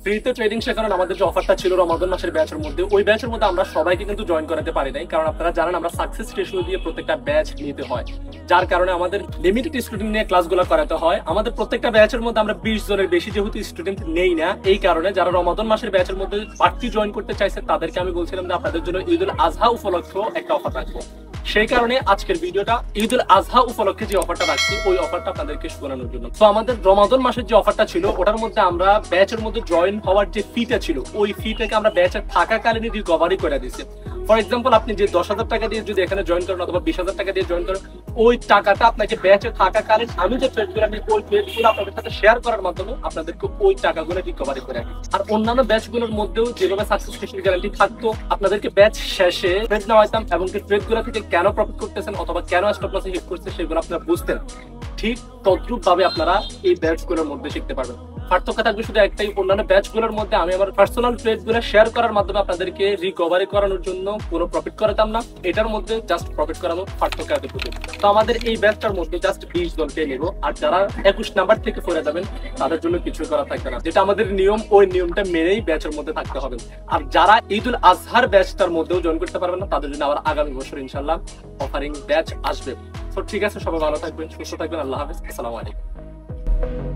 ফ্রিতে ট্রেডিং শেখানোর আমাদের যে অফারটা ছিল রমাদান মাসের ব্যাচের মধ্যে, ওই ব্যাচের মধ্যে আমরা সবাইকে কিন্তু জয়েন করাতে পারি নাই, কারণ আপনারা জানেন আমরা সাকসেস রেশিও দিয়ে প্রত্যেকটা ব্যাচ নিতে হয়, যার কারণে আমাদের লিমিটেড স্টুডেন্ট নিয়ে ক্লাসগুলো করাতে হয়। আমাদের প্রত্যেকটা ব্যাচের মধ্যে আমরা 20 জনের বেশি যেহেতু স্টুডেন্ট নেই না, এই কারণে যারা রমাদান মাসের ব্যাচের মধ্যে বাড়তি জয়েন করতে চাইছে তাদেরকে আমি বলছিলাম যে আপনাদের জন্য ঈদুল আজহা উপলক্ষে একটা অফার রাখবো। সেই কারণে আজকের ভিডিওটা ঈদুল আজহা উপলক্ষে যে অফারটা রাখছি ওই অফারটা আপনাদেরকে শোনানোর জন্য। তো আমাদের রমাদান মাসের যে অফারটা ছিল ওটার মধ্যে আমরা ব্যাচের মধ্যে জয়েন হওয়ার যে ফিটা ছিল ওই ফিটাকে আমরা ব্যাচে থাকাকালীন রিকভারি করে দিয়েছি। ফর এক্সাম্পল, আপনি যে 10,000 টাকা দিয়ে যদি এখানে জয়েন করেন অথবা 20,000 টাকা দিয়ে জয়েন করেন, ওই টাকাটা আপনাকে ব্যাচে থাকাকালীন আমি যে ট্রেডগুলো আমি ওই ট্রেডগুলো আপনাদের সাথে শেয়ার করার মাধ্যমে আপনাদেরকে ওই টাকাগুলো রিকভারি করে রাখি। আর অন্যান্য ব্যাচগুলোর মধ্যেও যেভাবে সাকসেস গ্যারান্টি থাকতো, আপনাদেরকে ব্যাচ শেষে ট্রেড নেওয়াইতাম এবং ট্রেডগুলো থেকে কেন প্রফিট করতেছেন অথবা কেন স্টপ লসে হিট করছে সেগুলো আপনারা বুঝতেন। ঠিক তদ্রুপ ভাবে আপনারা এই ব্যাচগুলোর মধ্যে শিখতে পারবেন। পার্থক্য থাকবে শুধু একটাই, অন্যান্য ব্যাচগুলোর মধ্যে আমি আমার পার্সোনাল ট্রেডগুলো শেয়ার করার মাধ্যমে আপনাদেরকে রিকভারি করানোর জন্য কোনো প্রফিট করাতাম না, এটার মধ্যে জাস্ট প্রফিট করানো পার্থক্য এতটুকু। তো আমাদের এই ব্যাচটার মধ্যে জাস্ট 20 জনকে নেব, আর যারা 21 নাম্বার থেকে পড়ে যাবেন তাদের জন্য কিছু করা থাকবে না, যেটা আমাদের নিয়ম ওই নিয়মটা মেনেই ব্যাচের মধ্যে থাকতে হবে। আর যারা ঈদুল আজহার ব্যাচটার মধ্যেও জয়েন করতে পারবেন না তাদের জন্য আবার আগামী বছর ইনশাল্লাহ অফারিং ব্যাচ আসবে। তো ঠিক আছে, সবাই ভালো থাকবেন, সুস্থ থাকবেন, আল্লাহ হাফেজ, আসসালামু আলাইকুম।